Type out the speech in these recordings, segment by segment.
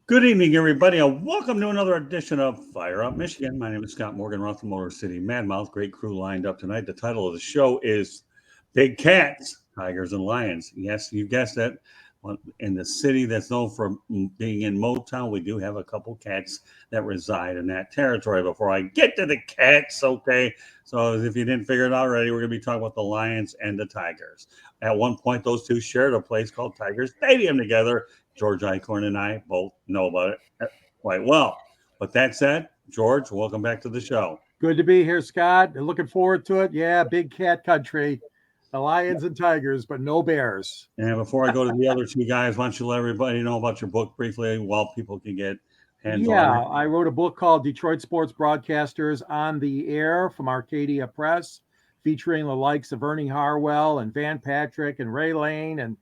Good evening, everybody, and welcome to another edition of Fire Up Michigan. My name is Scott Morgan, Roth from Motor City Madmouth. Great crew lined up tonight. The title of the show is Big Cats, Tigers, and Lions. Yes, you guessed it. In the city that's known for being in Motown, we do have a couple cats that reside in that territory. Before I get to the cats, okay, so if you didn't figure it out already, we're going to be talking about the Lions and the Tigers. At one point, those two shared a place called Tiger Stadium together. George Eichhorn and I both know about it quite well. But that said, George, welcome back to the show. Good to be here, Scott. Looking forward to it. Yeah, big cat country, the lions and tigers, but no bears. And before I go to the other two guys, why don't you let everybody know about your book briefly while people can get hands Yeah, on it? I wrote a book called Detroit Sports Broadcasters on the Air from Arcadia Press, featuring the likes of Ernie Harwell and Van Patrick and Ray Lane. And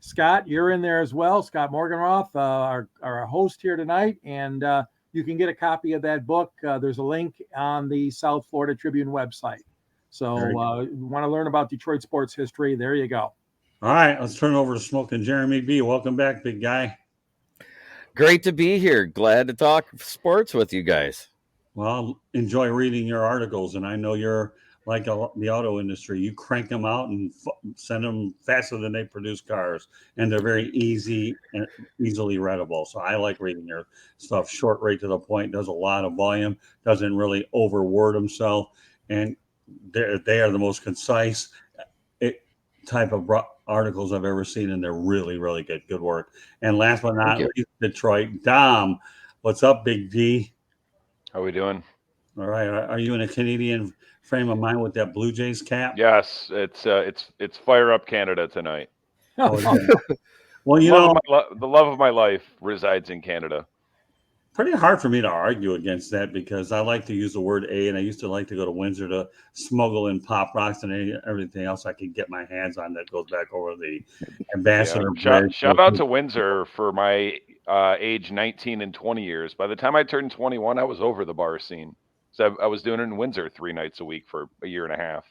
Scott, you're in there as well. Scott Morganroth, our host here tonight. And you can get a copy of that book. There's a link on the South Florida Tribune website. So you want to learn about Detroit sports history, there you go. All right, let's turn it over to Smoking Jeremy B. Welcome back, big guy. Great to be here. Glad to talk sports with you guys. Well, enjoy reading your articles, and I know you're like the auto industry. You crank them out and send them faster than they produce cars, and they're very easy and easily readable. So I like reading your stuff. Short, right to the point, does a lot of volume, doesn't really overword himself, and they are the most concise type of articles I've ever seen, and they're really, really good. Good work. And last but not least, Detroit Dom. What's up, Big D? How we doing? All right. Are you in a Canadian frame of mind with that Blue Jays cap? Yes, it's Fire Up Canada tonight. Oh, yeah. Well, you know, the love of my life resides in Canada. Pretty hard for me to argue against that because I like to use the word A, and I used to like to go to Windsor to smuggle in pop rocks and everything else I could get my hands on that goes back over the Ambassador Bridge. Shout out to Windsor for my age 19 and 20 years. By the time I turned 21, I was over the bar scene. So I was doing it in Windsor 3 nights a week for a year and a half.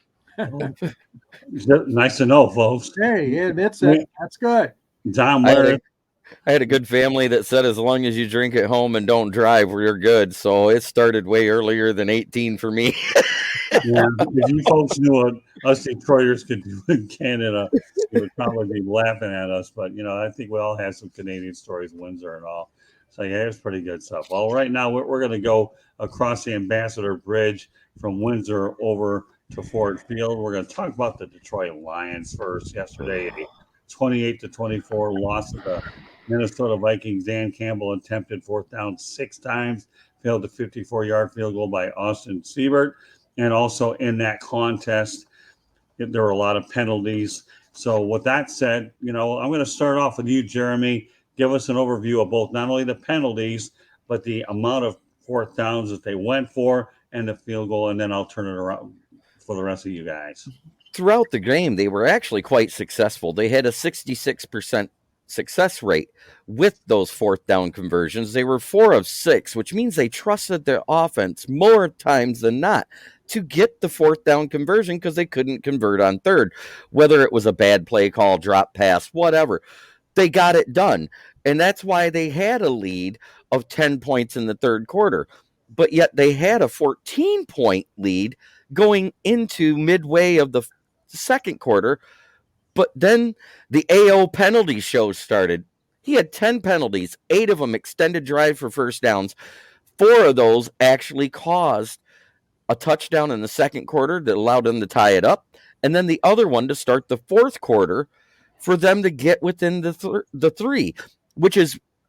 Nice to know, folks. Hey, he admits it. That's good. Dom, I had a good family that said as long as you drink at home and don't drive, you're good. So it started way earlier than 18 for me. Yeah, if you folks knew what us Detroiters could do in Canada, you would probably be laughing at us. But, I think we all have some Canadian stories, Windsor and all. So, yeah, it's pretty good stuff. Well, right now we're going to go across the Ambassador Bridge from Windsor over to Ford Field. We're going to talk about the Detroit Lions first. Yesterday, a 28-24 loss to the Minnesota Vikings. Dan Campbell attempted fourth down 6 times, failed the 54-yard field goal by Austin Siebert. And also in that contest, there were a lot of penalties. So with that said, I'm going to start off with you, Jeremy. Give us an overview of both not only the penalties, but the amount of fourth downs that they went for and the field goal, and then I'll turn it around for the rest of you guys. Throughout the game, they were actually quite successful. They had a 66% success rate with those fourth down conversions. They were 4 of 6, which means they trusted their offense more times than not to get the fourth down conversion because they couldn't convert on third, whether it was a bad play call, drop pass, whatever. They got it done. And that's why they had a lead of 10 points in the third quarter. But yet they had a 14-point lead going into midway of the second quarter. But then the AO penalty show started. He had 10 penalties, 8 of them extended drive for first downs. 4 of those actually caused a touchdown in the second quarter that allowed them to tie it up. And then the other one to start the fourth quarter for them to get within the 3,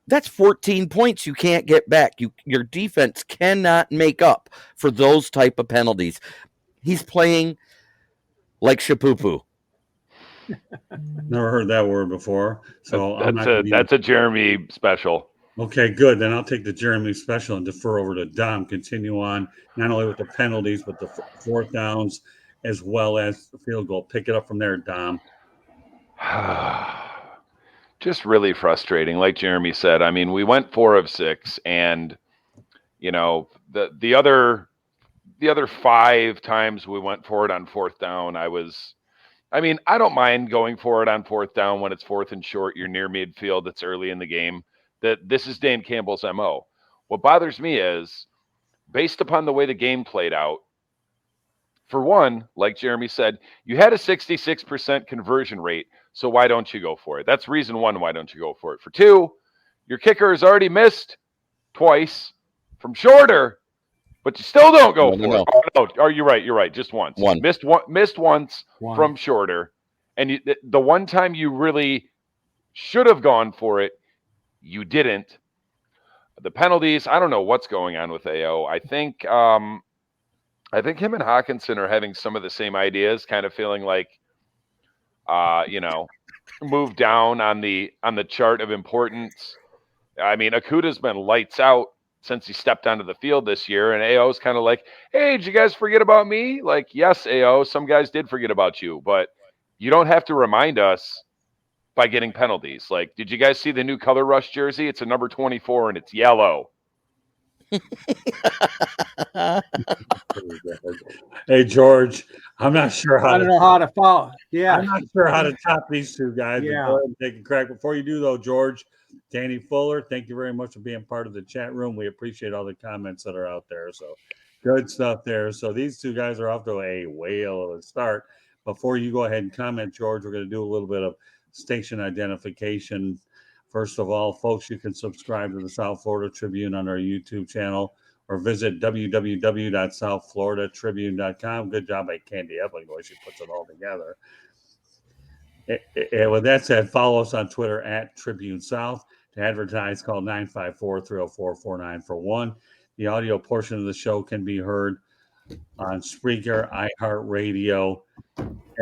that's 14 points you can't get back. Your defense cannot make up for those type of penalties. He's playing like Shapoopoo. Never heard that word before. So that's a Jeremy special. Okay, good. Then I'll take the Jeremy special and defer over to Dom. Continue on, not only with the penalties, but the fourth downs, as well as the field goal. Pick it up from there, Dom. Just really frustrating. Like Jeremy said, I mean, we went 4 of 6, and, the other 5 times we went for it on fourth down, I don't mind going for it on fourth down when it's fourth and short, you're near midfield, it's early in the game. that this is Dan Campbell's MO. What bothers me is, based upon the way the game played out, for one, like Jeremy said, you had a 66% conversion rate, so why don't you go for it? That's reason one, why don't you go for it? For two, your kicker has already missed twice from shorter, but you still don't go for it. Oh, you're right. Just once. One. Missed once from shorter. And the one time you really should have gone for it, you didn't. The penalties, I don't know what's going on with AO. I think him and Hawkinson are having some of the same ideas, kind of feeling like, move down on the chart of importance. I mean, Akuta's been lights out since he stepped onto the field this year, and AO's kind of like, hey, did you guys forget about me? Like, yes, AO, some guys did forget about you, but you don't have to remind us by getting penalties. Like, did you guys see the new Color Rush jersey? It's a number 24, and it's yellow. Hey, George, I'm not sure I don't know how to follow. Yeah. I'm not sure how to top these two guys. Yeah. But go ahead and take a crack. Before you do, though, George, Danny Fuller, thank you very much for being part of the chat room. We appreciate all the comments that are out there. So good stuff there. So these two guys are off to a whale of a start. Before you go ahead and comment, George, we're going to do a little bit of station identification. First of all, folks, you can subscribe to the South Florida Tribune on our YouTube channel or visit www.southfloridatribune.com. Good job by Candy Epling, the way she puts it all together. And with that said, follow us on Twitter at Tribune South. To advertise, call 954-304-4941. The audio portion of the show can be heard on Spreaker, iHeartRadio,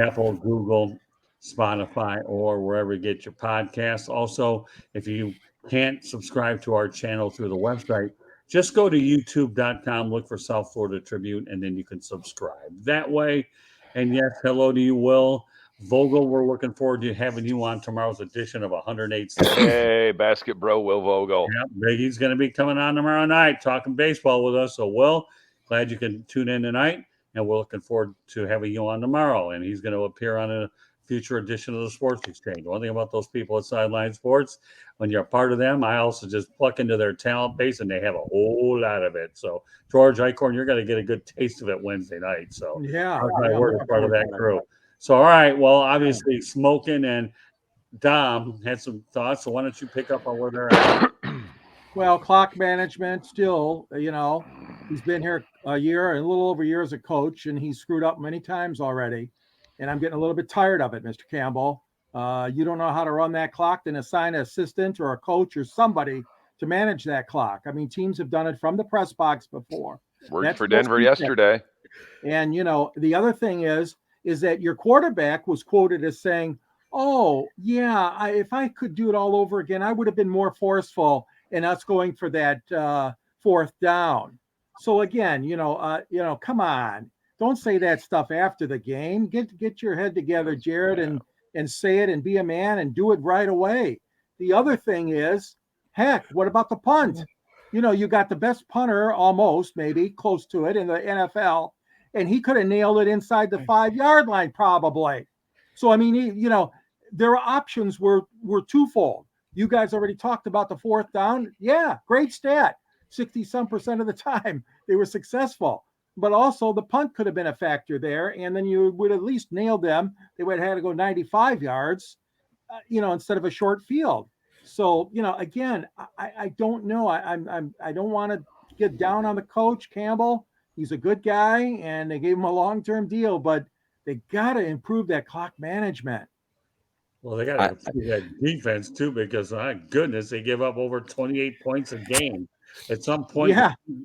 Apple, Google, Spotify, or wherever you get your podcasts. Also, if you can't subscribe to our channel through the website, just go to youtube.com, look for South Florida Tribune, and then you can subscribe that way. And yes, hello to you, Will Vogel. We're looking forward to having you on tomorrow's edition of 108. Hey, basket bro, Will Vogel. Yeah, Biggie's going to be coming on tomorrow night talking baseball with us. So, Will, glad you can tune in tonight, and we're looking forward to having you on tomorrow. And he's going to appear on a future edition of the Sports Exchange. One thing about those people at Sideline Sports, when you're a part of them, I also just pluck into their talent base, and they have a whole lot of it. So, George Eichhorn, you're going to get a good taste of it Wednesday night. So, Yeah, we're part of that crew. So, all right. Well, obviously, Smokin' and Dom had some thoughts. So, why don't you pick up on where they're at? Well, clock management still, he's been here a year and a little over a year as a coach, and he's screwed up many times already. And I'm getting a little bit tired of it, Mr. Campbell. You don't know how to run that clock, then assign an assistant or a coach or somebody to manage that clock. I mean, teams have done it from the press box before. Worked for Denver yesterday. And, the other thing is that your quarterback was quoted as saying, oh, yeah, if I could do it all over again, I would have been more forceful in us going for that fourth down. So, again, come on. Don't say that stuff after the game. Get your head together, Jared, and say it and be a man and do it right away. The other thing is, heck, what about the punt? You got the best punter, almost, maybe, close to it in the NFL, and he could have nailed it inside the 5-yard line probably. So, I mean, their options were twofold. You guys already talked about the fourth down. Yeah, great stat. 60-some% of the time they were successful. But also the punt could have been a factor there, and then you would at least nailed them. They would have had to go 95 yards, instead of a short field. So, again, I don't know. I don't want to get down on the coach, Campbell. He's a good guy, and they gave him a long-term deal, but they got to improve that clock management. Well, they got to improve that defense too, because my goodness, they give up over 28 points a game. At some point,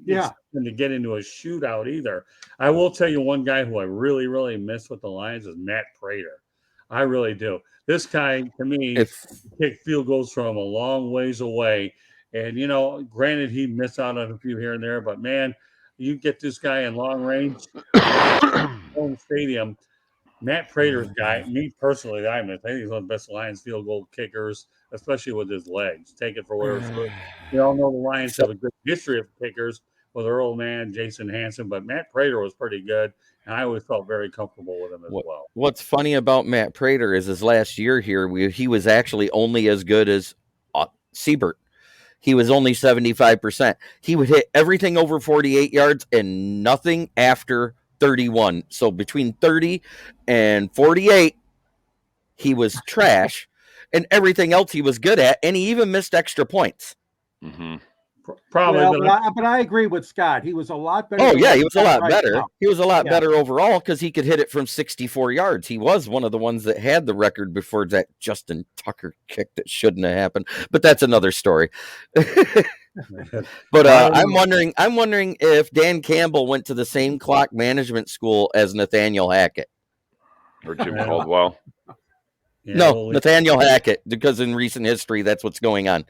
it's going to get into a shootout either. I will tell you one guy who I really, really miss with the Lions is Matt Prater. I really do. This guy, to me, kicked field goals from a long ways away. And, granted, he missed out on a few here and there, but, man, you get this guy in long range, home stadium. Matt Prater's guy, me personally, I think he's one of the best Lions field goal kickers, especially with his legs. Take it for whatever it's worth. We all know the Lions have a good history of kickers with their old man, Jason Hansen, but Matt Prater was pretty good, and I always felt very comfortable with him as well. What's funny about Matt Prater is his last year here, he was actually only as good as Siebert. he was only 75%. He would hit everything over 48 yards and nothing after 31. So between 30 and 48, he was trash, and everything else he was good at, and he even missed extra points. Mm-hmm. Probably, Well, but I agree with Scott. He was a lot better. Oh, than yeah, what he was a got lot right better. now. He was a lot Yeah. better overall because he could hit it from 64 yards. He was one of the ones that had the record before that Justin Tucker kick that shouldn't have happened. But that's another story. But I'm wondering if Dan Campbell went to the same clock management school as Nathaniel Hackett. Or Jim Yeah. Caldwell. Yeah, No, well, Nathaniel Hackett, because in recent history, that's what's going on.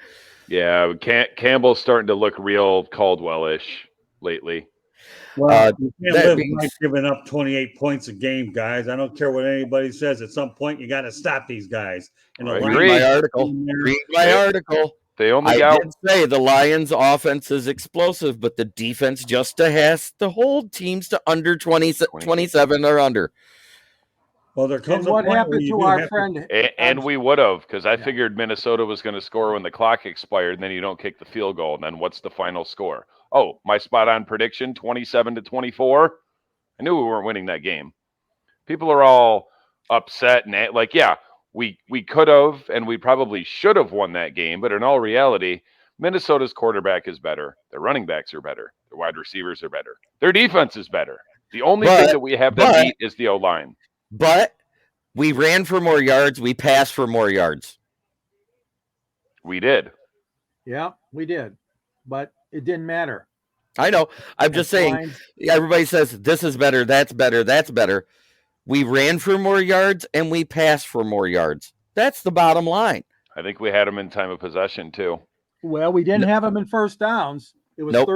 Yeah, Campbell's starting to look real Caldwell-ish lately. well, you can't that live being by giving up 28 points a game, guys. I don't care what anybody says. At some point, you got to stop these guys. And the I Lions agree. Read my are article. in there. Read my They- article. They only I got did say the Lions' offense is explosive, but the defense just has to hold teams to under 27 or under. Well, there And comes a what point where happened you to do our have friend? and we would have, because I Yeah. figured Minnesota was going to score when the clock expired, and then you don't kick the field goal. And then what's the final score? Oh, my spot on prediction, 27-24. I knew we weren't winning that game. People are all upset and like, yeah, we could have and we probably should have won that game. But in all reality, Minnesota's quarterback is better. Their running backs are better. Their wide receivers are better. Their defense is better. The only thing that we have them beat is the O-line. But we ran for more yards. We passed for more yards. We did. Yeah, we did, but it didn't matter. I know. I'm just saying, Lions- everybody says this is better, that's better, that's better. We ran for more yards and we passed for more yards. That's the bottom line. I think we had them in time of possession too. Well, we didn't have them in first downs. It was Nope.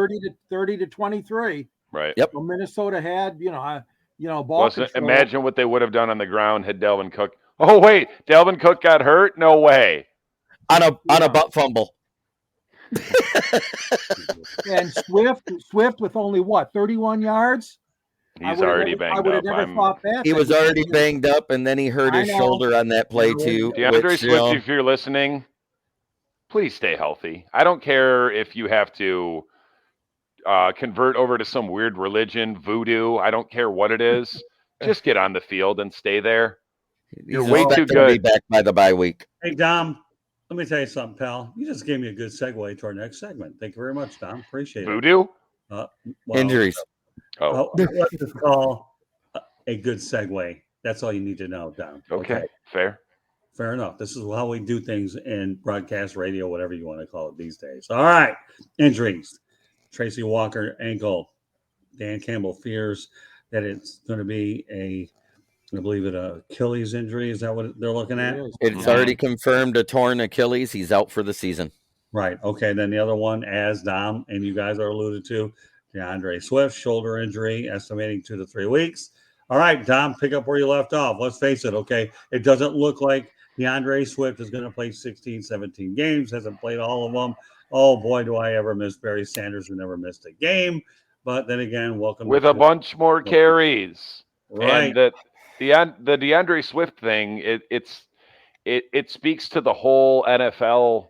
30 to 23. Right. Yep. So Minnesota had, ball control. Imagine what they would have done on the ground had Dalvin Cook. Oh wait, Dalvin Cook got hurt? No way. On a butt fumble. And Swift with only what, 31 yards? He's already banged I would have up. never thought that. He was already banged up, and then he hurt his shoulder on that play too. DeAndre Swift, if you're listening, please stay healthy. I don't care if you have to convert over to some weird religion, voodoo. I don't care what it is. Just get on the field and stay there. You're way too To be good. back by the bye week. Hey, Dom, let me tell you something, pal. You just gave me a good segue to our next segment. Thank you very much, Dom. Appreciate it. Voodoo? Injuries. Let's just call a good segue. That's all you need to know, Dom. Okay. Fair enough. This is how we do things in broadcast radio, whatever you want to call it these days. All right. Injuries. Tracy Walker, ankle. Dan Campbell fears that it's going to be I believe an Achilles injury. Is that what they're looking at? It's already confirmed a torn Achilles. He's out for the season. Right. Okay. Then the other one, as Dom and you guys are alluded to, DeAndre Swift, shoulder injury, estimating 2 to 3 weeks. All right, Dom, pick up where you left off. Let's face it, okay? It doesn't look like DeAndre Swift is going to play 16, 17 games, hasn't played all of them. Oh, boy, do I ever miss Barry Sanders, who never missed a game. But then again, welcome. With a bunch more carries. Right. And the DeAndre Swift thing, it speaks to the whole NFL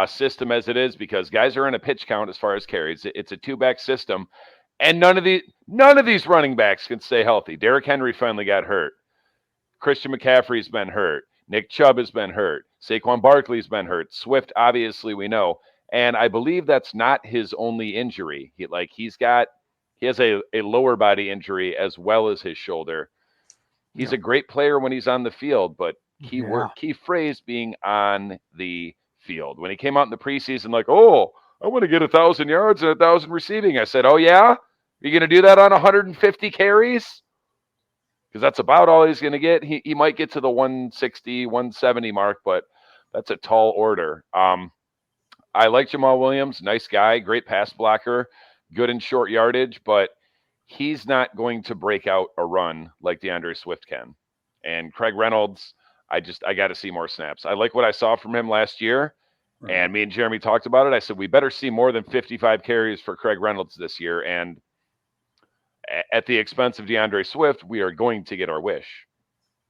system as it is, because guys are in a pitch count as far as carries. It's a two-back system, and none of these running backs can stay healthy. Derrick Henry finally got hurt. Christian McCaffrey's been hurt. Nick Chubb has been hurt. Saquon Barkley's been hurt. Swift, obviously, we know, and I believe that's not his only injury. He has a lower body injury as well as his shoulder. He's a great player when he's on the field, but key phrase being on the field. When he came out in the preseason, like, oh, I want to get 1,000 yards and 1,000 receiving. I said, oh yeah, you're going to do that on 150 carries? Because that's about all he's going to get. He might get to the 160, 170 mark, but that's a tall order. I like Jamal Williams, nice guy, great pass blocker, good in short yardage, but he's not going to break out a run like DeAndre Swift can. And Craig Reynolds, I got to see more snaps. I like what I saw from him last year, and me and Jeremy talked about it. I said, we better see more than 55 carries for Craig Reynolds this year, and at the expense of DeAndre Swift, we are going to get our wish.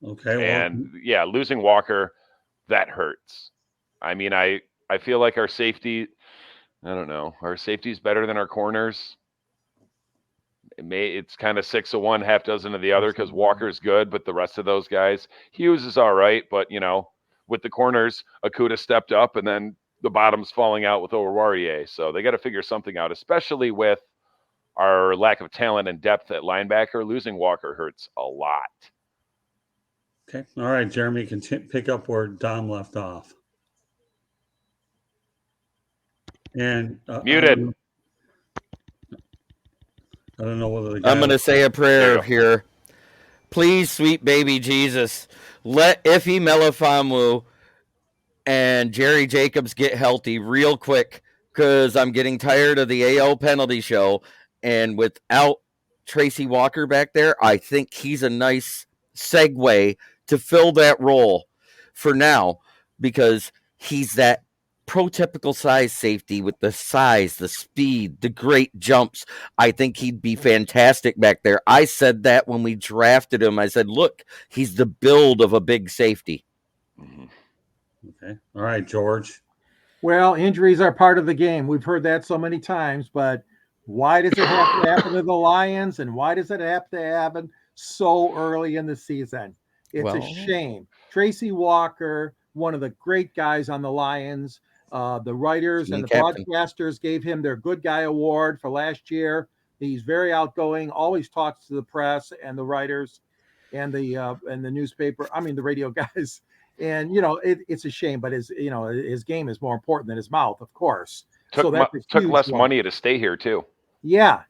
Okay. And losing Walker, that hurts. I mean, I feel like our safety, I don't know, our safety's better than our corners. It's kind of 6 of one, half dozen of the other, because Walker's good, but the rest of those guys, Hughes is all right, but with the corners, Akuta stepped up, and then the bottom's falling out with Oruwariye. So they got to figure something out, especially with our lack of talent and depth at linebacker. Losing Walker hurts a lot. Okay. All right, Jeremy, you can pick up where Dom left off. And Muted. I don't know whether the guy I'm going to say a prayer here. Please, sweet baby Jesus, let Ife Melifonwu and Jerry Jacobs get healthy real quick, because I'm getting tired of the AO penalty show. And without Tracy Walker back there, I think he's a nice segue to fill that role for now, because he's that prototypical size safety with the size, the speed, the great jumps. I think he'd be fantastic back there. I said that when we drafted him. I said, look, he's the build of a big safety. Okay. All right, George. Well, injuries are part of the game. We've heard that so many times, but why does it have to happen to the Lions, and why does it have to happen so early in the season? It's a shame. Tracy Walker, one of the great guys on the Lions, the writers and the broadcasters gave him their Good Guy Award for last year. He's very outgoing, always talks to the press and the writers and the newspaper. I mean, the radio guys. And it's a shame, but his game is more important than his mouth, of course. Took less money to stay here too. Yeah,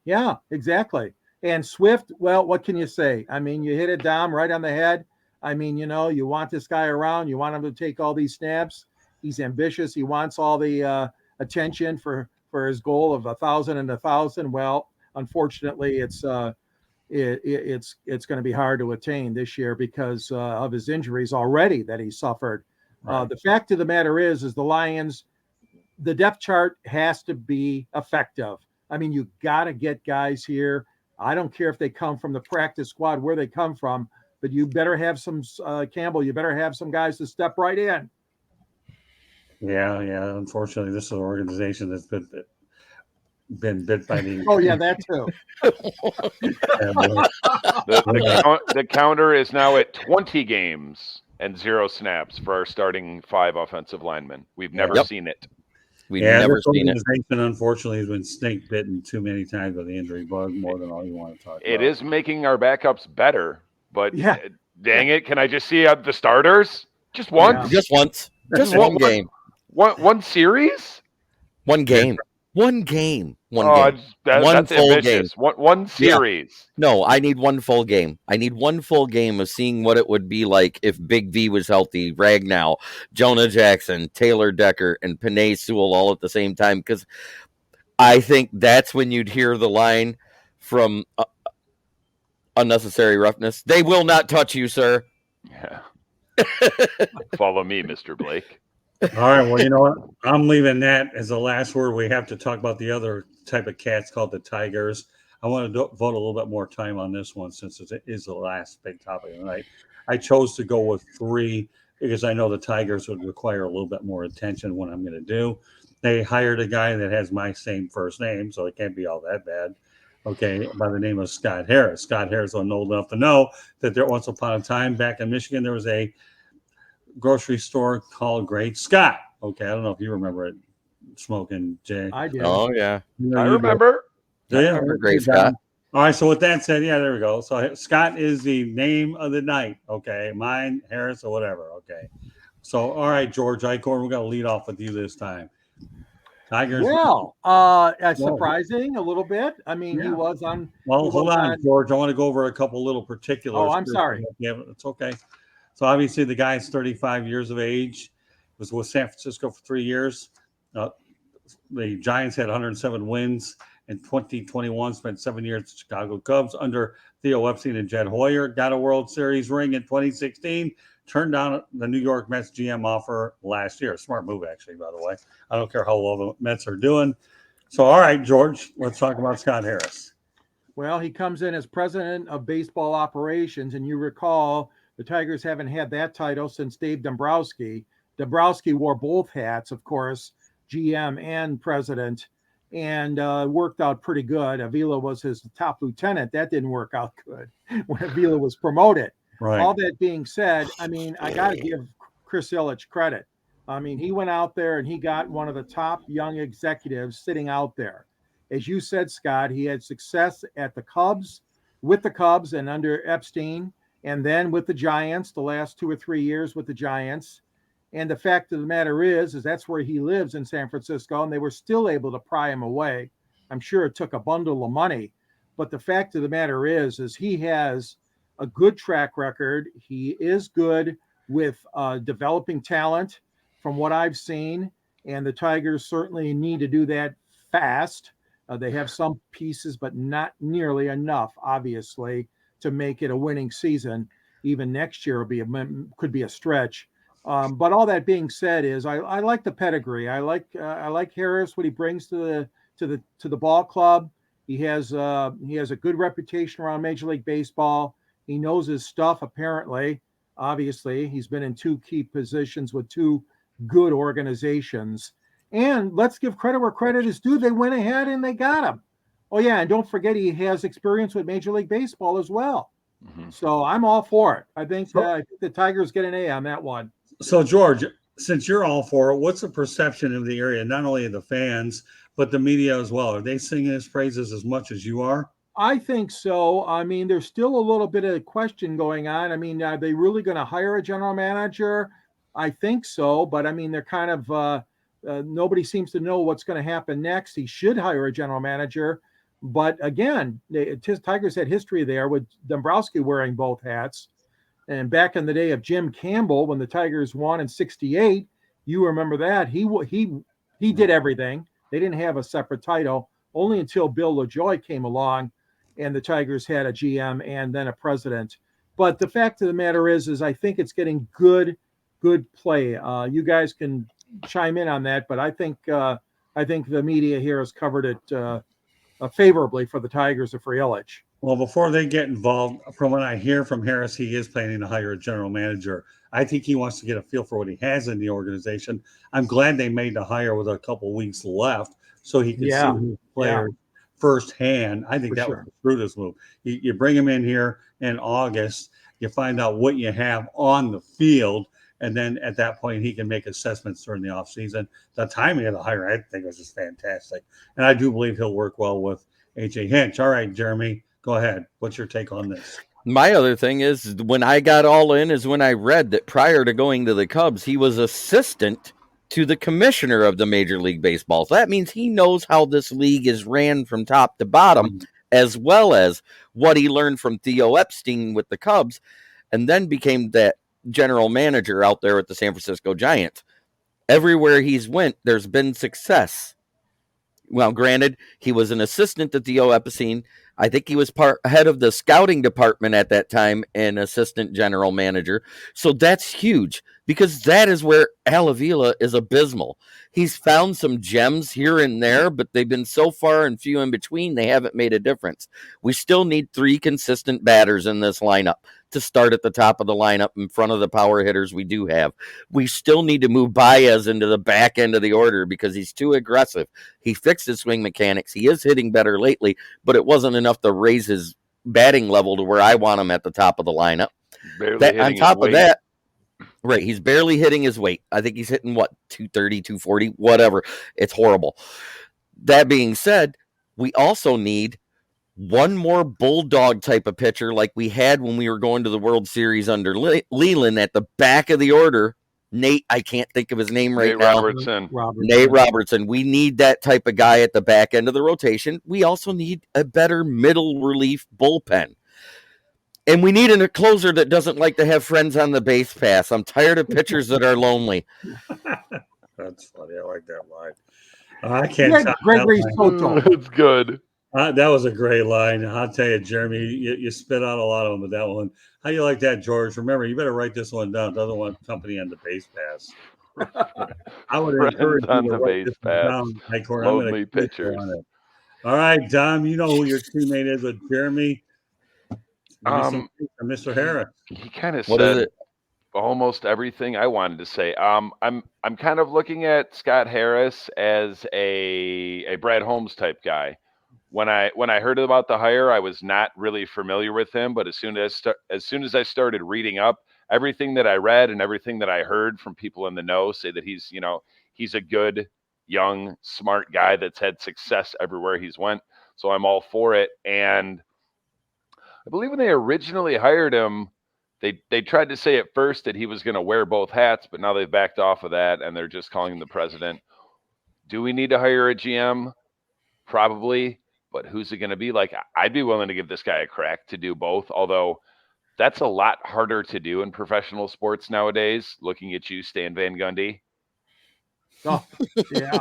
exactly. And Swift, well, what can you say? I mean, you hit it, Dom, right on the head. I mean, you want this guy around. You want him to take all these snaps. He's ambitious. He wants all the attention for his goal of 1,000 and 1,000. Well, unfortunately, it's going to be hard to attain this year because of his injuries already that he suffered. Right. The fact of the matter is the Lions, the depth chart has to be effective. I mean, you got to get guys here. I don't care if they come from the practice squad, where they come from, but you better have some Campbell. You better have some guys to step right in. Yeah. Unfortunately, this is an organization that's been bit by the. Oh yeah, that too. The counter is now at 20 games and 0 snaps for our starting 5 offensive linemen. We've never seen it. We've never seen it. Unfortunately, has been snake bitten too many times with the injury bug, more than all you want to talk about. It is making our backups better, but dang it, can I just see the starters? Just once? Yeah. Just once. Just one game. One series? One game. One game. One game. That's full ambitious. Game. One series. Yeah. No, I need one full game. I need one full game of seeing what it would be like if Big V was healthy, Ragnow, Jonah Jackson, Taylor Decker, and Penei Sewell all at the same time. Because I think that's when you'd hear the line from Unnecessary Roughness. They will not touch you, sir. Yeah. Follow me, Mr. Blake. All right. Well, you know what? I'm leaving that as the last word. We have to talk about the other type of cats called the tigers. I want to devote a little bit more time on this one since it is the last big topic of the night. I chose to go with 3 because I know the tigers would require a little bit more attention what I'm going to do. They hired a guy that has my same first name, so it can't be all that bad. Okay, by the name of Scott Harris. Scott Harris was old enough to know that there once upon a time back in Michigan, there was a grocery store called Great Scott. Okay, I don't know if you remember it, Smoking Jay. I do. Oh yeah, I remember. I remember Great Scott. All right, so with that said, there we go. So Scott is the name of the night. Okay, mine, Harris, or whatever. Okay, so all right, George Eichhorn, we're gonna lead off with you this time. Tigers. Well, surprising a little bit. I mean, he was on. Well, hold on, George. I want to go over a couple little particulars. Oh, I'm sorry. Yeah, it's okay. So obviously the guy's 35 years of age, was with San Francisco for 3 years. The Giants had 107 wins in 2021, spent 7 years at Chicago Cubs under Theo Epstein and Jed Hoyer, got a World Series ring in 2016, turned down the New York Mets GM offer last year. Smart move, actually, by the way. I don't care how low the Mets are doing. So, all right, George, let's talk about Scott Harris. Well, he comes in as president of baseball operations, and you recall the Tigers haven't had that title since Dave Dombrowski. Dombrowski wore both hats, of course, GM and president, and worked out pretty good. Avila was his top lieutenant. That didn't work out good when Avila was promoted. Right. All that being said, I mean, I got to give Chris Ilitch credit. I mean, he went out there and he got one of the top young executives sitting out there. As you said, Scott, he had success at the Cubs, with the Cubs and under Epstein, and then with the Giants, the last 2 or 3 years with the Giants. And the fact of the matter is that's where he lives in San Francisco, and they were still able to pry him away. I'm sure it took a bundle of money, but the fact of the matter is he has a good track record. He is good with developing talent from what I've seen, and the Tigers certainly need to do that fast. They have some pieces, but not nearly enough, obviously, to make it a winning season. Even next year could be a stretch. But all that being said, is I like the pedigree. I like Harris, what he brings to the ball club. He has a good reputation around Major League Baseball. He knows his stuff. Apparently, obviously, he's been in 2 key positions with 2 good organizations. And let's give credit where credit is due. They went ahead and they got him. Oh yeah, and don't forget he has experience with Major League Baseball as well. Mm-hmm. So I'm all for it. I think the Tigers get an A on that one. So George, since you're all for it, what's the perception of the area, not only of the fans, but the media as well? Are they singing his praises as much as you are? I think so. I mean, there's still a little bit of question going on. I mean, are they really going to hire a general manager? I think so, but I mean, they're kind of nobody seems to know what's going to happen next. He should hire a general manager, but again, Tigers had history there with Dombrowski wearing both hats. And back in the day of Jim Campbell, when the Tigers won in '68, you remember that he did everything. They didn't have a separate title only until Bill LaJoy came along, and the Tigers had a GM and then a president. But the fact of the matter is I think it's getting good play. You guys can chime in on that, but I think the media here has covered it favorably for the Tigers or for Ilitch. Well, before they get involved, from what I hear from Harris, he is planning to hire a general manager. I think he wants to get a feel for what he has in the organization. I'm glad they made the hire with a couple weeks left so he could see his players firsthand. I think that was the shrewdest move. You bring him in here in August, you find out what you have on the field, and then at that point, he can make assessments during the offseason. The timing of the hire, I think, was just fantastic. And I do believe he'll work well with A.J. Hinch. All right, Jeremy, go ahead. What's your take on this? My other thing is when I got all in is when I read that prior to going to the Cubs, he was assistant to the commissioner of the Major League Baseball. So that means he knows how this league is ran from top to bottom, as well as what he learned from Theo Epstein with the Cubs, and then became that general manager out there at the San Francisco Giants. Everywhere he's went, there's been success. Well, granted, he was an assistant to Theo Epstein. I think he was head of the scouting department at that time and assistant general manager. So that's huge because that is where Al Avila is abysmal. He's found some gems here and there, but they've been so far and few in between, they haven't made a difference. We still need 3 consistent batters in this lineup to start at the top of the lineup in front of the power hitters we do have. We still need to move Baez into the back end of the order because he's too aggressive. He fixed his swing mechanics. He is hitting better lately, but it wasn't enough to raise his batting level to where I want him at the top of the lineup. On top of that, right, he's barely hitting his weight. I think he's hitting, 230, 240, whatever. It's horrible. That being said, we also need one more bulldog type of pitcher like we had when we were going to the World Series under Leland at the back of the order. Nate, I can't think of his name right now. Nate Robertson. We need that type of guy at the back end of the rotation. We also need a better middle relief bullpen. And we need a closer that doesn't like to have friends on the base pass. I'm tired of pitchers that are lonely. That's funny. I like that line. I can't top Gregory Soto. It's good. That was a great line. I'll tell you, Jeremy, you spit out a lot of them with that one. How you like that, George? Remember, you better write this one down. Doesn't want company on the base pass. I would encourage on you to the write base this pass. down. Lonely pitchers. All right, Dom, you know who your teammate is with Jeremy. Mr. Harris. He kind of What is said, it? almost everything I wanted to say. I'm kind of looking at Scott Harris as a Brad Holmes type guy. When I heard about the hire, I was not really familiar with him, but as soon as I started reading up, everything that I read and everything that I heard from people in the know say that he's a good, young, smart guy that's had success everywhere he's went. So I'm all for it. And I believe when they originally hired him, they tried to say at first that he was going to wear both hats, but now they've backed off of that and they're just calling him the president. Do we need to hire a GM? Probably, but who's it going to be? Like, I'd be willing to give this guy a crack to do both, although that's a lot harder to do in professional sports nowadays. Looking at you, Stan Van Gundy. Oh, yeah.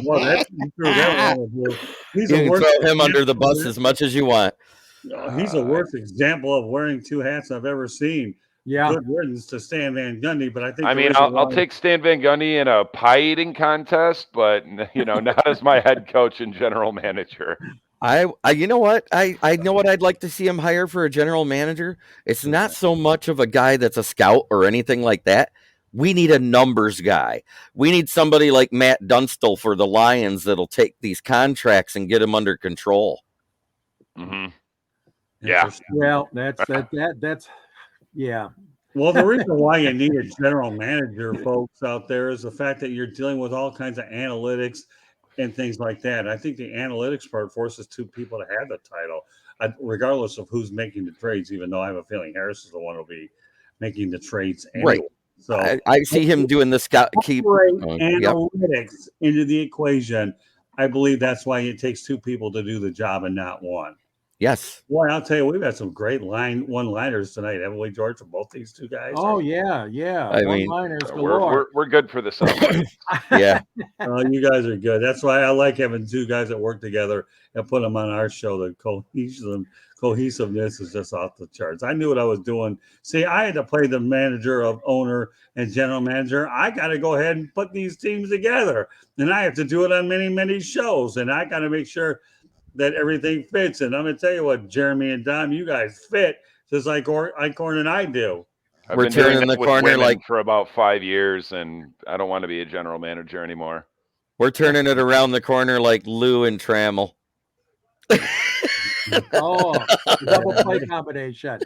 Well, that's true. That one will do. You can throw him under the bus as much as you want. He's the worst example of wearing two hats I've ever seen. Yeah. Good riddance to Stan Van Gundy, but I think I'll take Stan Van Gundy in a pie eating contest, but not as my head coach and general manager. You know what? I know what I'd like to see him hire for a general manager. It's not so much of a guy that's a scout or anything like that. We need a numbers guy. We need somebody like Matt Dunstall for the Lions that'll take these contracts and get them under control. Mm-hmm. Yeah. Well, that's yeah. Well, the reason why you need a general manager, folks, out there is the fact that you're dealing with all kinds of analytics and things like that. I think the analytics part forces two people to have the title, regardless of who's making the trades, even though I have a feeling Harris is the one who'll be making the trades anyway. Right. So I see him doing the scout analytics into the equation. I believe that's why it takes two people to do the job and not one. Yes. Boy, I'll tell you, we've had some great one-liners tonight, haven't we, George, from both these two guys? Oh, yeah. I mean, one-liners galore. We're good for the sound. Yeah. You guys are good. That's why I like having two guys that work together and put them on our show. The cohesiveness is just off the charts. I knew what I was doing. See, I had to play the manager of owner and general manager. I got to go ahead and put these teams together, and I have to do it on many, many shows, and I got to make sure that everything fits. And I'm going to tell you what, Jeremy and Dom, you guys fit just like Eichhorn and I do. We're turning the corner for about 5 years, and I don't want to be a general manager anymore. We're turning it around the corner like Lou and Trammell. Oh, double play combination.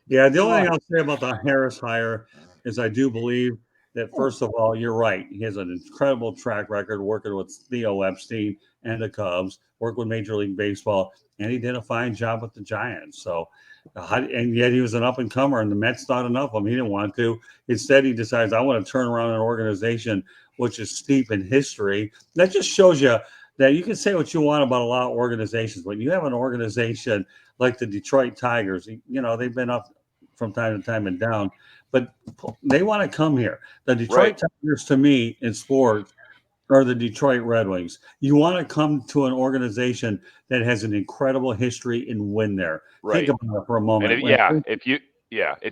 Yeah, the only thing I'll say about the Harris hire is I do believe that, first of all, you're right. He has an incredible track record working with Theo Epstein and the Cubs, worked with Major League Baseball, and he did a fine job with the Giants. So, and yet he was an up-and-comer, and the Mets thought enough of him. He didn't want to. Instead, he decides, I want to turn around an organization which is steep in history. That just shows you that you can say what you want about a lot of organizations, but you have an organization like the Detroit Tigers, they've been up from time to time and down, but they want to come here. The Detroit Tigers, to me, in sports, are the Detroit Red Wings. You want to come to an organization that has an incredible history and win there. Right. Think about it for a moment. If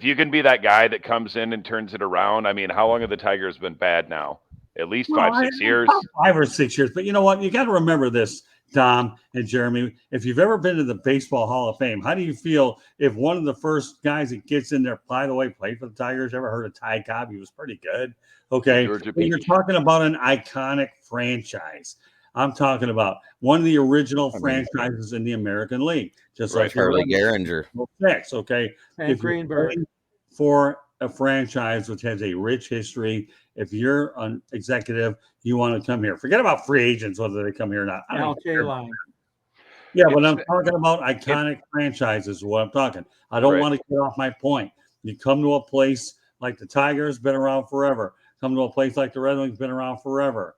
you can be that guy that comes in and turns it around. I mean, how long have the Tigers been bad now? At least 5-6 years. 5 or 6 years. But you know what? You got to remember this, Dom and Jeremy. If you've ever been to the Baseball Hall of Fame, how do you feel if one of the first guys that gets in there, by the way, played for the Tigers? Ever heard of Ty Cobb? He was pretty good. Okay. You're talking about an iconic franchise. I'm talking about one of the original franchises in the American League. Just like Charlie Gehringer. Okay. And if Greenberg. For a franchise which has a rich history, if you're an executive, you want to come here. Forget about free agents, whether they come here or not. Yeah, but I'm talking about iconic franchises is what I'm talking. I don't want to get off my point. You come to a place like the Tigers, been around forever. Come to a place like the Red Wings, been around forever.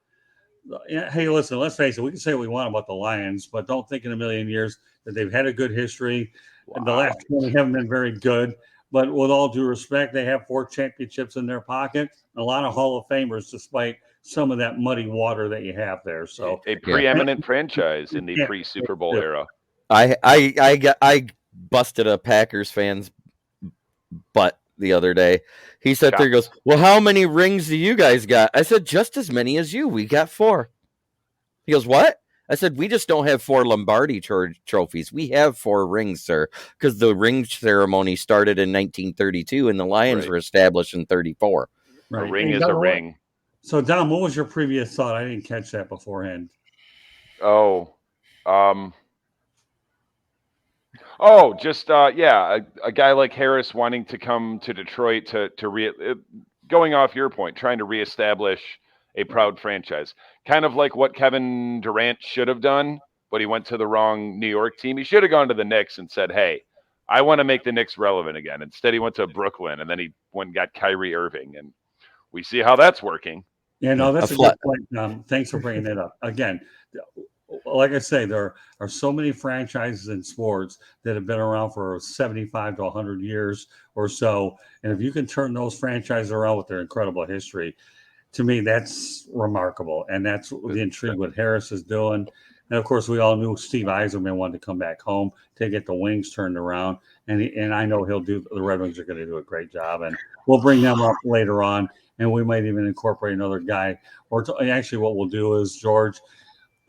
Hey, listen, let's face it. We can say what we want about the Lions, but don't think in a million years that they've had a good history. Wow. And the last 20 haven't been very good. But with all due respect, they have 4 championships in their pocket, a lot of Hall of Famers, despite some of that muddy water that you have there. So a preeminent franchise in the pre-Super Bowl era. I busted a Packers fan's butt the other day. He sat there and goes, well, how many rings do you guys got? I said, just as many as you. We got 4. He goes, what? I said, we just don't have 4 Lombardi trophies. We have 4 rings, sir, because the ring ceremony started in 1932 and the Lions were established in 34. Right. A ring is a ring. So, Dom, what was your previous thought? I didn't catch that beforehand. Just a guy like Harris wanting to come to Detroit going off your point, trying to reestablish a proud franchise, kind of like what Kevin Durant should have done, but he went to the wrong New York team. He should have gone to the Knicks and said, "Hey, I want to make the Knicks relevant again." Instead, he went to Brooklyn, and then he went and got Kyrie Irving, and we see how that's working. Yeah, no, that's a good point. Thanks for bringing that up. Again, like I say, there are so many franchises in sports that have been around for 75 to 100 years or so. And if you can turn those franchises around with their incredible history, to me, that's remarkable. And that's the intrigue what Harris is doing. And, of course, we all knew Steve Yzerman wanted to come back home to get the Wings turned around. And I know the Red Wings are going to do a great job. And we'll bring them up later on. And we might even incorporate another guy. Actually, what we'll do is, George,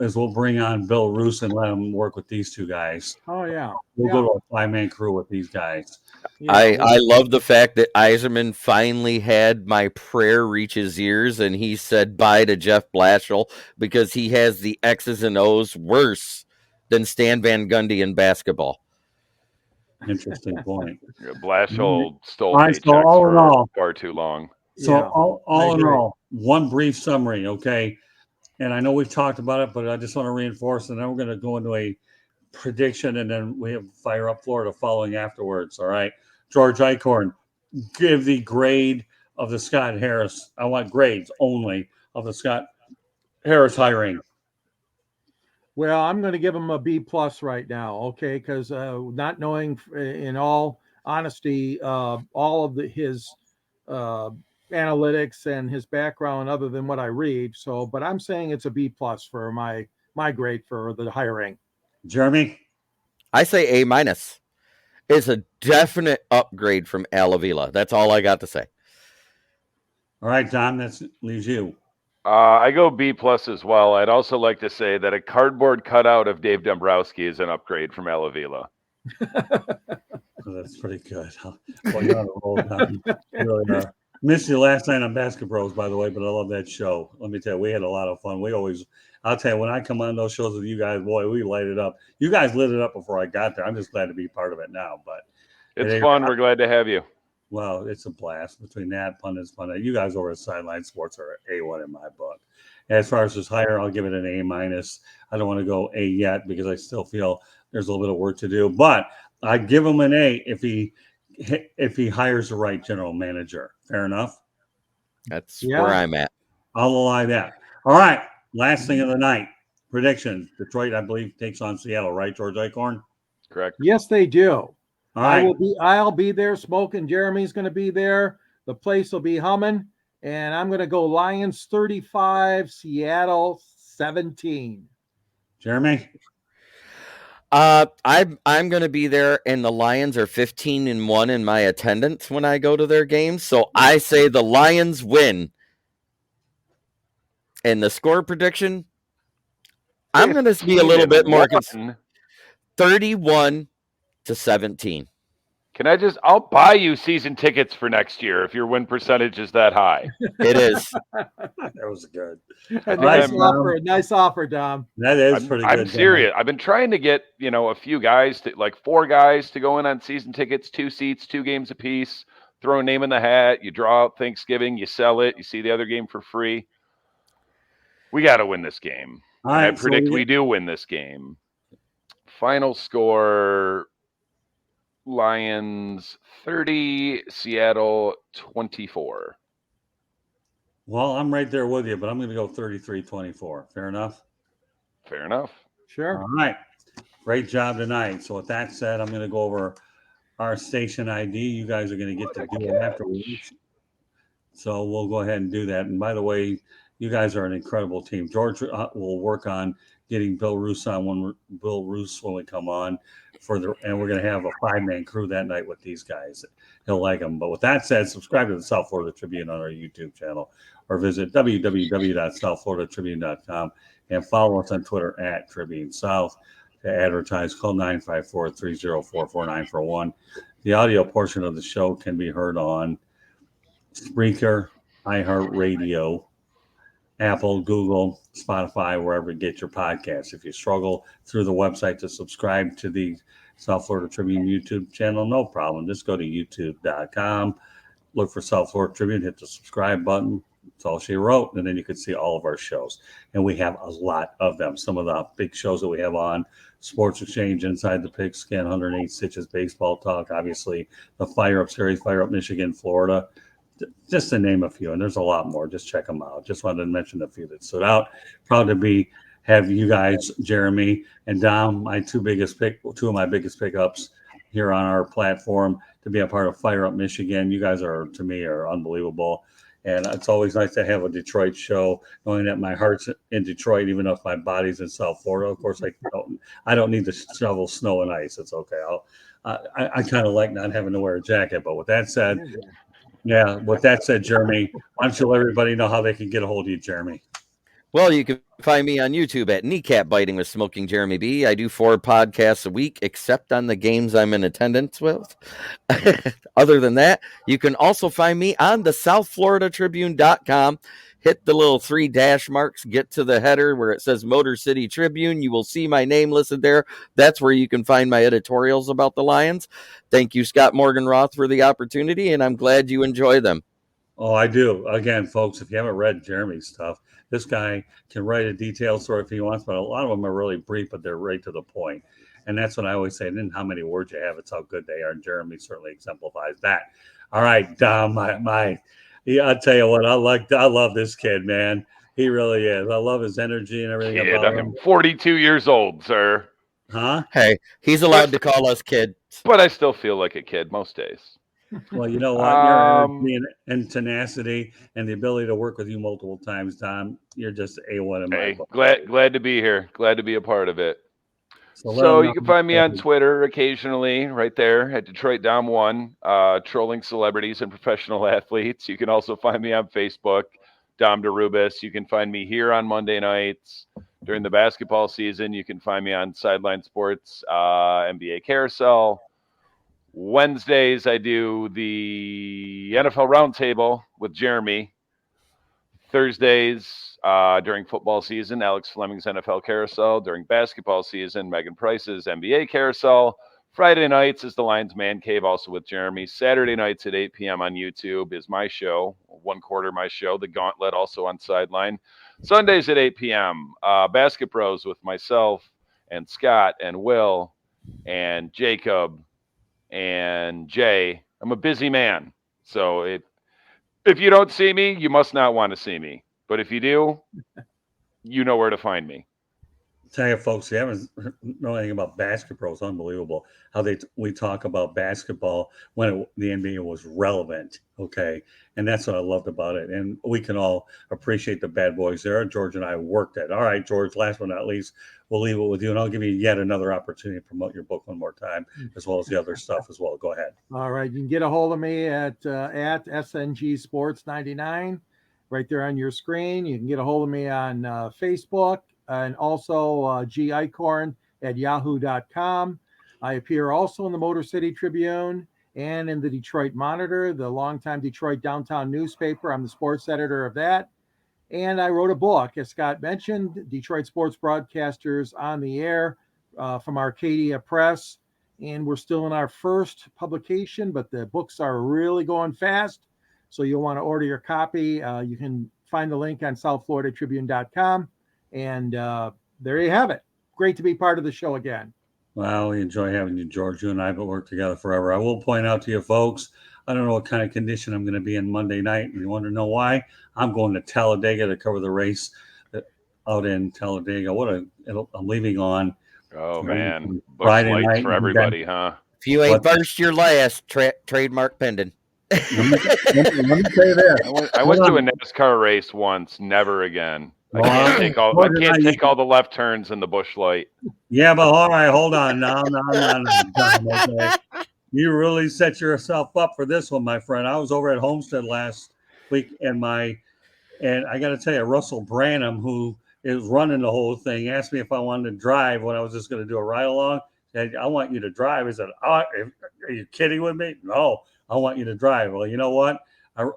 we'll bring on Bill Roos and let him work with these 2 guys. Oh, yeah. We'll go to a 5-man crew with these guys. Yeah, I love the fact that Yzerman finally had my prayer reach his ears and he said bye to Jeff Blashill because he has the X's and O's worse than Stan Van Gundy in basketball. Interesting point. Blashill stole paychecks for far too long. So all in all, one brief summary, okay? And I know we've talked about it, but I just want to reinforce, and then we're going to go into a prediction, and then we have Fire Up Florida following afterwards, all right? George Eichhorn, give the grade of the Scott Harris. I want grades only of the Scott Harris hiring. Well, I'm going to give him a B+ right now, okay? Because not knowing, in all honesty, all of his analytics and his background other than what I read. So, but I'm saying it's a B+ for my grade for the hiring. Jeremy? I say A-. It's a definite upgrade from Al Avila. That's all I got to say. All right, Don, that leaves you. I go B+ as well. I'd also like to say that a cardboard cutout of Dave Dombrowski is an upgrade from Al Avila. That's pretty good. Well, you're on a roll, Don. You really are. Missed you last night on Basket Bros, by the way, but I love that show. Let me tell you, we had a lot of fun. I'll tell you, when I come on those shows with you guys, boy, we light it up. You guys lit it up before I got there. I'm just glad to be part of it now. But it's fun. We're glad to have you. Well, it's a blast between that, pundits. You guys over at Sideline Sports are A1 in my book. As far as this hire, I'll give it an A-. I don't want to go A yet because I still feel there's a little bit of work to do. But I'd give him an A if he hires the right general manager. Fair enough? That's where I'm at. I'll allow that. All right. Last thing of the night. Predictions. Detroit, I believe, takes on Seattle, right, George Eichhorn? Correct. Yes, they do. All right. I'll be there smoking. Jeremy's going to be there. The place will be humming. And I'm going to go Lions 35, Seattle 17. Jeremy? I'm going to be there, and the Lions are 15-1 in my attendance when I go to their games. So I say the Lions win. And the score prediction, I'm going to be a little bit more 31-17. I'll buy you season tickets for next year if your win percentage is that high. It is. That was good. Nice offer, Dom. That is pretty good. I'm serious. I've been trying to get, a few guys like 4 guys to go in on season tickets, 2 seats, 2 games apiece, throw a name in the hat. You draw out Thanksgiving, you sell it, you see the other game for free. We got to win this game. All right, I predict we do win this game. Final score, Lions 30, Seattle 24. Well, I'm right there with you, but I'm going to go 33-24. Fair enough? Fair enough. Sure. All right. Great job tonight. So with that said, I'm going to go over our station ID. You guys are going to get to do it afterwards. So we'll go ahead and do that. And by the way, you guys are an incredible team. George will work on getting Bill Roos on when we come on and we're going to have a 5-man crew that night with these guys. He'll like them. But with that said, subscribe to the South Florida Tribune on our YouTube channel or visit www.southfloridatribune.com. and follow us on Twitter at Tribune South. To advertise, call 954-304-4941. The audio portion of the show can be heard on Spreaker, iHeartRadio, Apple, Google, Spotify, wherever you get your podcasts. If you struggle through the website to subscribe to the South Florida Tribune YouTube channel, no problem. Just go to youtube.com, look for South Florida Tribune, hit the subscribe button. That's all she wrote. And then you can see all of our shows. And we have a lot of them. Some of the big shows that we have on: Sports Exchange, Inside the Pigskin, 108 Stitches, Baseball Talk, obviously the Fire Up series, Fire Up Michigan, Florida, just to name a few. And there's a lot more. Just check them out. Just wanted to mention a few that stood out. Proud to have you guys, Jeremy and Dom, two of my biggest pickups here on our platform, to be a part of Fire Up Michigan. You guys to me, are unbelievable. And it's always nice to have a Detroit show, knowing that my heart's in Detroit, even if my body's in South Florida. Of course, I don't need to shovel snow and ice. It's okay. I kind of like not having to wear a jacket. But with that said, Jeremy, why don't you let everybody know how they can get a hold of you, Jeremy? Well, you can find me on YouTube at Kneecap Biting with Smoking Jeremy B. I do 4 podcasts a week, except on the games I'm in attendance with. Other than that, you can also find me on the SouthFloridaTribune.com. Hit the little 3 dash marks, get to the header where it says Motor City Tribune. You will see my name listed there. That's where you can find my editorials about the Lions. Thank you, Scott Morgan-Roth, for the opportunity, and I'm glad you enjoy them. Oh, I do. Again, folks, if you haven't read Jeremy's stuff, this guy can write a detailed story if he wants, but a lot of them are really brief, but they're right to the point. And that's what I always say. And then how many words you have, it's how good they are. And Jeremy certainly exemplifies that. All right, Dom, I'll tell you what, I love this kid, man. He really is. I love his energy and everything about him. I'm 42 years old, sir. Huh? Hey, he's allowed to call us kids. But I still feel like a kid most days. Well, you know what? Your energy and tenacity and the ability to work with you multiple times, Dom, you're just A1 in my book. Glad to be here. Glad to be a part of it. So you can find me on Twitter occasionally, right there at Detroit Dom 1, trolling celebrities and professional athletes. You can also find me on Facebook, Dom DeRubis. You can find me here on Monday nights during the basketball season. You can find me on Sideline Sports, NBA Carousel. Wednesdays, I do the NFL Roundtable with Jeremy. Thursdays, during football season, Alex Fleming's NFL Carousel. During basketball season, Megan Price's NBA Carousel. Friday nights is the Lions Man Cave, also with Jeremy. Saturday nights at 8 p.m. on YouTube is my show, 1/4 my show, The Gauntlet, also on Sideline. Sundays at 8 p.m., Basket Bros with myself and Scott and Will and Jacob and Jay. I'm a busy man, so if you don't see me, you must not want to see me. But if you do, you know where to find me. Tell you, folks, you haven't know anything about basketball. It's unbelievable how we talk about basketball when the NBA was relevant. Okay, and that's what I loved about it. And we can all appreciate the bad boys there. George and I worked at. All right, George. Last but not least, we'll leave it with you, and I'll give you yet another opportunity to promote your book one more time, as well as the other stuff as well. Go ahead. All right, you can get a hold of me at SNG Sports 99, right there on your screen. You can get a hold of me on Facebook. And also gicorn at yahoo.com. I appear also in the Motor City Tribune and in the Detroit Monitor, the longtime Detroit downtown newspaper. I'm the sports editor of that. And I wrote a book, as Scott mentioned, Detroit Sports Broadcasters on the Air from Arcadia Press. And we're still in our first publication, but the books are really going fast. So you'll want to order your copy. You can find the link on southfloridatribune.com. And there you have it. Great to be part of the show again. Well, we enjoy having you, George. You and I have worked together forever. I will point out to you, folks, I don't know what kind of condition I'm going to be in Monday night. And you want to know why? I'm going to Talladega to cover the race out in Talladega. I'm leaving on. Oh, man. Friday Bush lights night for everybody, huh? If you ain't first, you're last. Trademark pending. Let me say this. I went to a NASCAR race once. Never again. I can't take all the left turns in the bush light. Yeah, but all right, hold on. No. Okay. You really set yourself up for this one, my friend. I was over at Homestead last week, and I got to tell you, Russell Branham, who is running the whole thing, asked me if I wanted to drive when I was just going to do a ride along. Said, I want you to drive. I said, are you kidding with me? No, I want you to drive. Well, you know what?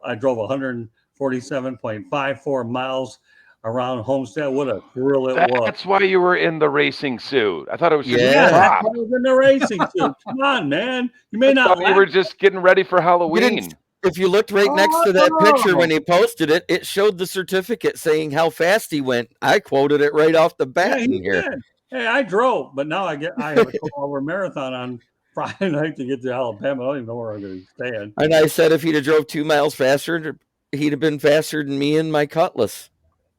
I drove 147.54 miles around Homestead. What a thrill it was. That's why you were in the racing suit. I thought it was just Yeah. That's prop. why I was in the racing suit. Come on, man. You may I not thought you laugh. were just getting ready for You Halloween. didn't, if you looked right next to that picture when he posted it, it showed the certificate saying how fast he went. I quoted it right off the bat Yeah, in he here. did. Hey, I drove, but now I have a 12-hour marathon on Friday night to get to Alabama. I don't even know where I'm going to be staying. And I said if he'd have drove 2 miles faster, he'd have been faster than me and my Cutlass.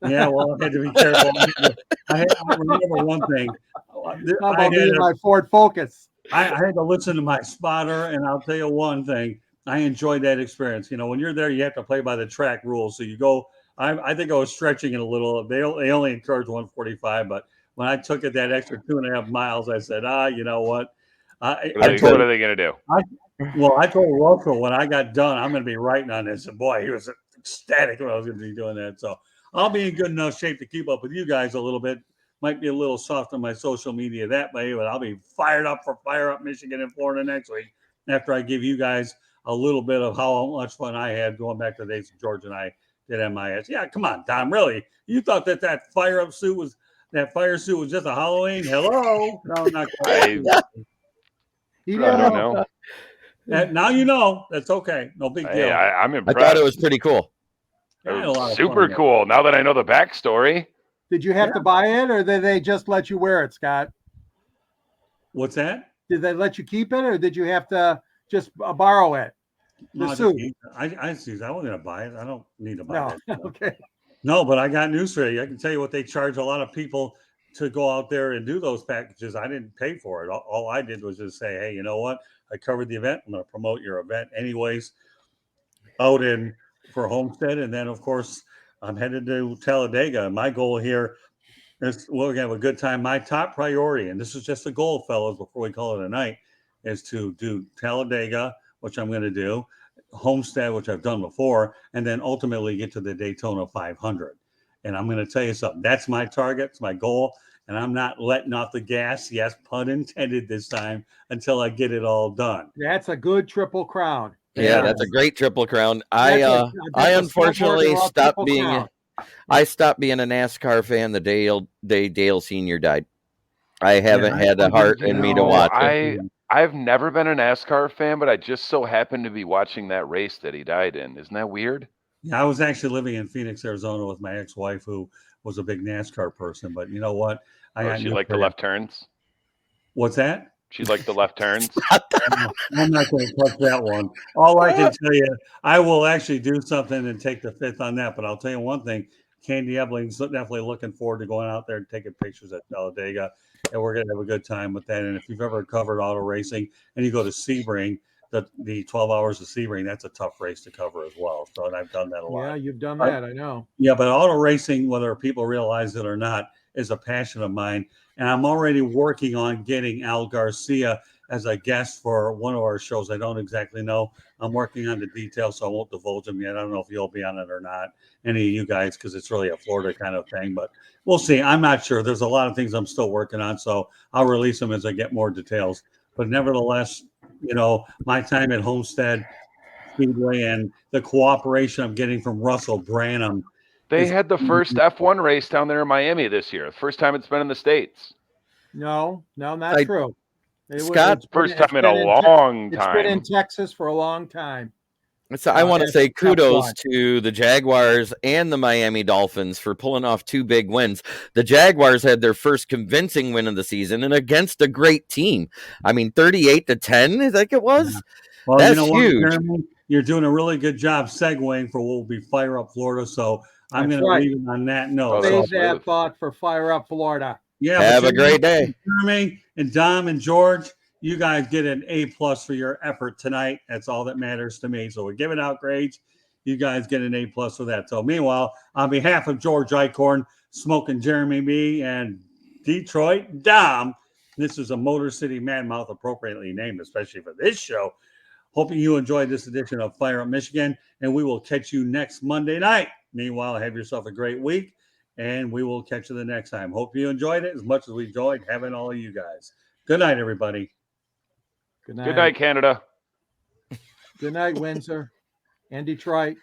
Yeah, well, I had to be careful. I remember one thing. How about me and my Ford Focus? I had to listen to my spotter, and I'll tell you one thing. I enjoyed that experience. You know, when you're there, you have to play by the track rules. So you go. I think I was stretching it a little. They only encourage 145, but when I took it that extra 2.5 miles, I said, you know what? What are they going to do? I told Russell when I got done, I'm going to be writing on this. And boy, he was ecstatic when I was going to be doing that. So I'll be in good enough shape to keep up with you guys a little bit. Might be a little soft on my social media that way, but I'll be fired up for Fire Up Michigan and Florida next week after I give you guys a little bit of how much fun I had going back to the days George and I did MIS. Yeah, come on, Tom. Really? You thought that fire suit was just a Halloween? Hello? No, not quite. He I didn't don't know. know. Now you know. That's okay. No big deal. Hey, I'm I impressed. thought it was pretty cool. I had a lot of Super fun. cool. Now that I know the backstory. Did you have to buy it, or did they just let you wear it, Scott? What's that? Did they let you keep it, or did you have to just borrow it? No, The suit. I wasn't going to buy it. I don't need to buy No. it. Okay. No, but I got news for you. I can tell you what they charge a lot of people to go out there and do those packages. I didn't pay for it. All I did was just say, hey, you know what? I covered the event. I'm going to promote your event anyways out in for Homestead. And then, of course, I'm headed to Talladega. My goal here is we're going to have a good time. My top priority, and this is just a goal, fellas, before we call it a night, is to do Talladega, which I'm going to do, Homestead, which I've done before, and then ultimately get to the Daytona 500. And I'm going to tell you something. That's my target. It's my goal. And I'm not letting off the gas, yes, pun intended this time, until I get it all done. That's a good triple crown. Yeah, that's a great triple crown. That's I unfortunately snowboarding stopped triple being crown. I stopped being a NASCAR fan the day Dale Sr. died. I haven't had the heart in me to watch it. I've never been a NASCAR fan, but I just so happened to be watching that race that he died in. Isn't that weird? Yeah, I was actually living in Phoenix, Arizona with my ex-wife who was a big NASCAR person. But you know what? She liked the left turns? What's that? She liked the left turns? I'm not going to touch that one. All I can tell you, I will actually do something and take the fifth on that. But I'll tell you one thing. Candy Ebling's definitely looking forward to going out there and taking pictures at Talladega. And we're going to have a good time with that. And if you've ever covered auto racing and you go to Sebring, the 12 hours of Sebring, that's a tough race to cover as well. So, and I've done that a lot. Yeah, you've done that. I know. Yeah, but auto racing, whether people realize it or not, is a passion of mine. And I'm already working on getting Al Garcia as a guest for one of our shows. I don't exactly know. I'm working on the details, so I won't divulge them yet. I don't know if you'll be on it or not, any of you guys, because it's really a Florida kind of thing. But we'll see. I'm not sure. There's a lot of things I'm still working on, so I'll release them as I get more details. But nevertheless, you know, my time at Homestead Speedway and the cooperation I'm getting from Russell Branham. They had the first F1 race down there in Miami this year. First time it's been in the States. No, not true. Scott, first time in a long time. It's been in Texas for a long time. So I want to say kudos to the Jaguars and the Miami Dolphins for pulling off two big wins. The Jaguars had their first convincing win of the season and against a great team. I mean, 38-10, I think it was. Yeah. Well, that's you know huge. What, Jeremy? You're doing a really good job segueing for what will be Fire Up Florida. So I'm going to leave it on that note. Save that thought for Fire Up Florida. Yeah. Have a great day. Jeremy and Dom and George, you guys get an A+ for your effort tonight. That's all that matters to me. So we're giving out grades. You guys get an A+ for that. So meanwhile, on behalf of George Eichhorn, Smoking Jeremy B, and Detroit Dom, this is a Motor City Madmouth appropriately named, especially for this show. Hoping you enjoyed this edition of Fire Up Michigan, and we will catch you next Monday night. Meanwhile, have yourself a great week, and we will catch you the next time. Hope you enjoyed it as much as we enjoyed having all of you guys. Good night, everybody. Good night. Good night, Canada. Good night, Windsor and Detroit.